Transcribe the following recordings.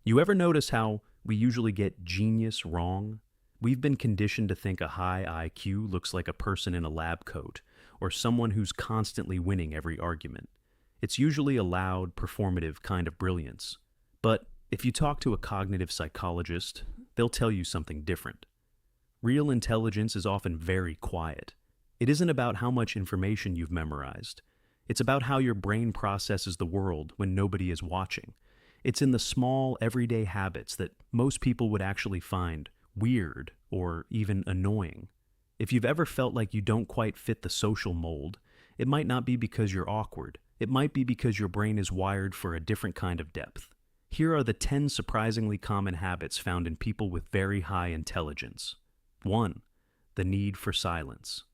You ever notice how we usually get genius wrong? We've been conditioned to think a high IQ looks like a person in a lab coat, or someone who's constantly winning every argument. It's usually a loud, performative kind of brilliance. But if you talk to a cognitive psychologist, they'll tell you something different. Real intelligence is often very quiet. It isn't about how much information you've memorized. It's about how your brain processes the world when nobody is watching. It's in the small, everyday habits that most people would actually find weird or even annoying. If you've ever felt like you don't quite fit the social mold, it might not be because you're awkward. It might be because your brain is wired for a different kind of depth. Here are the 10 surprisingly common habits found in people with very high intelligence. 1. The need for silence.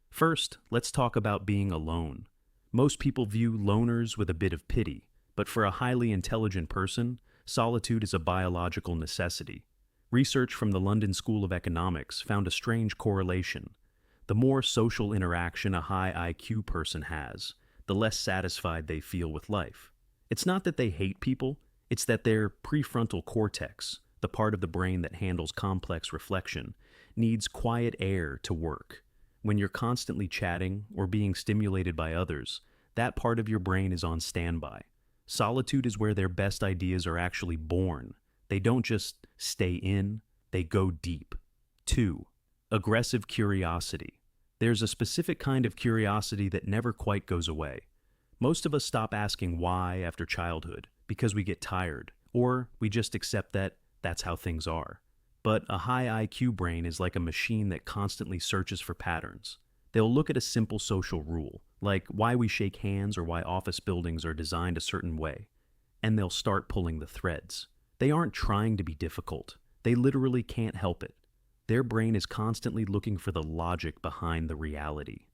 First, let's talk about being alone. Most people view loners with a bit of pity, but for a highly intelligent person, solitude is a biological necessity. Research from the London School of Economics found a strange correlation. The more social interaction a high IQ person has, the less satisfied they feel with life. It's not that they hate people, it's that their prefrontal cortex, the part of the brain that handles complex reflection, needs quiet air to work. When you're constantly chatting or being stimulated by others, that part of your brain is on standby. Solitude is where their best ideas are actually born. They don't just stay in, they go deep. 2. Aggressive curiosity. There's a specific kind of curiosity that never quite goes away. Most of us stop asking why after childhood because we get tired, or we just accept that that's how things are. But a high IQ brain is like a machine that constantly searches for patterns. They'll look at a simple social rule, like why we shake hands or why office buildings are designed a certain way, and they'll start pulling the threads. They aren't trying to be difficult. They literally can't help it. Their brain is constantly looking for the logic behind the reality.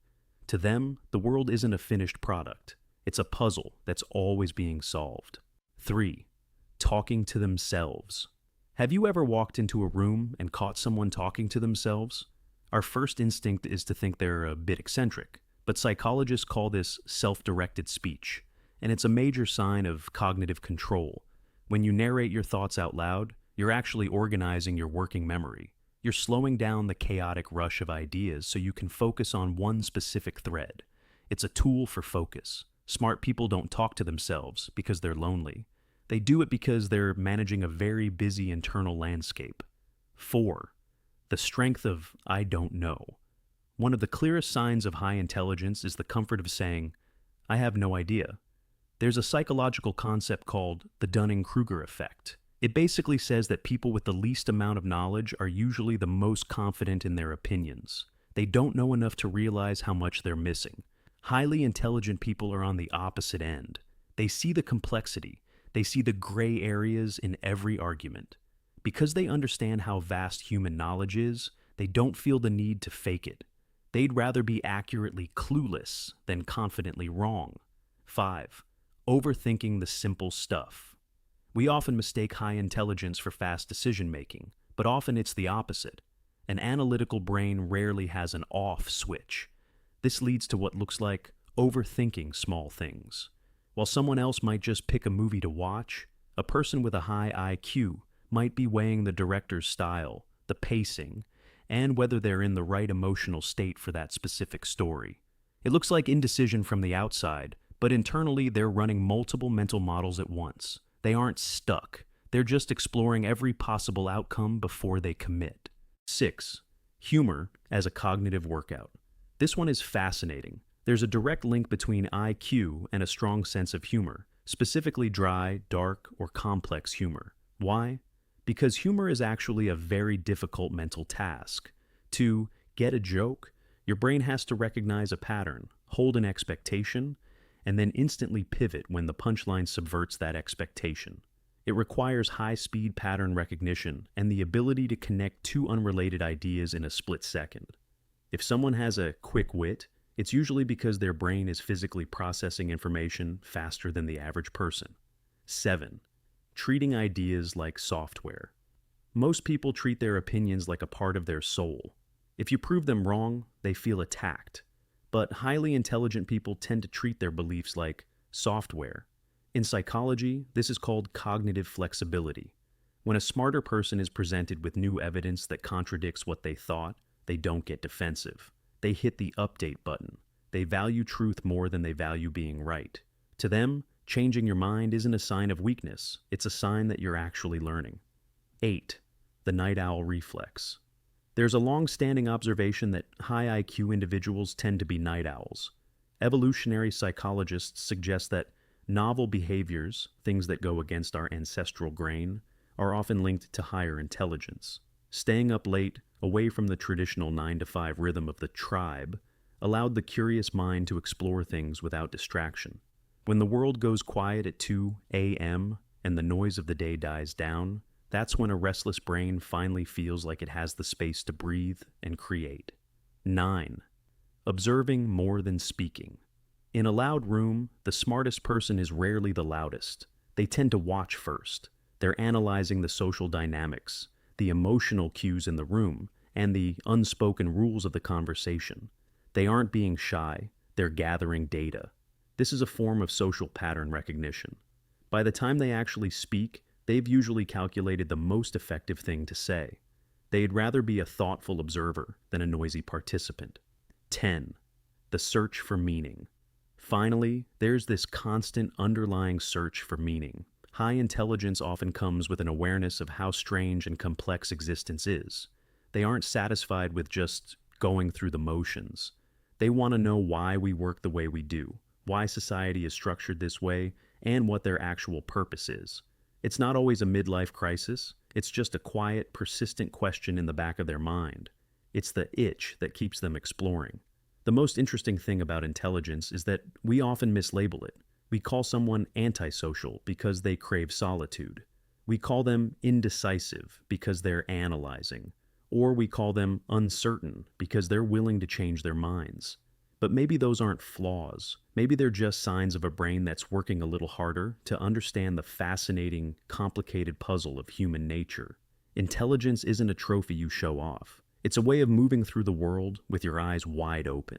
To them, the world isn't a finished product. It's a puzzle that's always being solved. 3. Talking to themselves. Have you ever walked into a room and caught someone talking to themselves? Our first instinct is to think they're a bit eccentric, but psychologists call this self-directed speech, and it's a major sign of cognitive control. When you narrate your thoughts out loud, you're actually organizing your working memory. You're slowing down the chaotic rush of ideas so you can focus on one specific thread. It's a tool for focus. Smart people don't talk to themselves because they're lonely. They do it because they're managing a very busy internal landscape. 4. The strength of I don't know. One of the clearest signs of high intelligence is the comfort of saying, I have no idea. There's a psychological concept called the Dunning-Kruger effect. It basically says that people with the least amount of knowledge are usually the most confident in their opinions. They don't know enough to realize how much they're missing. Highly intelligent people are on the opposite end. They see the complexity. They see the gray areas in every argument. Because they understand how vast human knowledge is, they don't feel the need to fake it. They'd rather be accurately clueless than confidently wrong. 5. Overthinking the simple stuff. We often mistake high intelligence for fast decision-making, but often it's the opposite. An analytical brain rarely has an off switch. This leads to what looks like overthinking small things. While someone else might just pick a movie to watch, a person with a high IQ might be weighing the director's style, the pacing, and whether they're in the right emotional state for that specific story. It looks like indecision from the outside, but internally they're running multiple mental models at once. They aren't stuck. They're just exploring every possible outcome before they commit. 6. Humor as a cognitive workout. This one is fascinating. There's a direct link between IQ and a strong sense of humor, specifically dry, dark, or complex humor. Why? Because humor is actually a very difficult mental task. To get a joke, your brain has to recognize a pattern, hold an expectation, and then instantly pivot when the punchline subverts that expectation. It requires high-speed pattern recognition and the ability to connect two unrelated ideas in a split second. If someone has a quick wit, it's usually because their brain is physically processing information faster than the average person. 7. Treating ideas like software. Most people treat their opinions like a part of their soul. If you prove them wrong, they feel attacked. But highly intelligent people tend to treat their beliefs like software. In psychology, this is called cognitive flexibility. When a smarter person is presented with new evidence that contradicts what they thought, they don't get defensive. They hit the update button. They value truth more than they value being right. To them, changing your mind isn't a sign of weakness, it's a sign that you're actually learning. 8. The night owl reflex. There's a long-standing observation that high IQ individuals tend to be night owls. Evolutionary psychologists suggest that novel behaviors, things that go against our ancestral grain, are often linked to higher intelligence. Staying up late, away from the traditional 9 to 5 rhythm of the tribe, allowed the curious mind to explore things without distraction. When the world goes quiet at 2 a.m. and the noise of the day dies down, that's when a restless brain finally feels like it has the space to breathe and create. 9. Observing more than speaking. In a loud room, the smartest person is rarely the loudest. They tend to watch first. They're analyzing the social dynamics, the emotional cues in the room, and the unspoken rules of the conversation. They aren't being shy, they're gathering data. This is a form of social pattern recognition. By the time they actually speak, they've usually calculated the most effective thing to say. They'd rather be a thoughtful observer than a noisy participant. 10. The search for meaning. Finally, there's this constant underlying search for meaning. High intelligence often comes with an awareness of how strange and complex existence is. They aren't satisfied with just going through the motions. They want to know why we work the way we do, why society is structured this way, and what their actual purpose is. It's not always a midlife crisis. It's just a quiet, persistent question in the back of their mind. It's the itch that keeps them exploring. The most interesting thing about intelligence is that we often mislabel it. We call someone antisocial because they crave solitude. We call them indecisive because they're analyzing. Or we call them uncertain because they're willing to change their minds. But maybe those aren't flaws. Maybe they're just signs of a brain that's working a little harder to understand the fascinating, complicated puzzle of human nature. Intelligence isn't a trophy you show off. It's a way of moving through the world with your eyes wide open.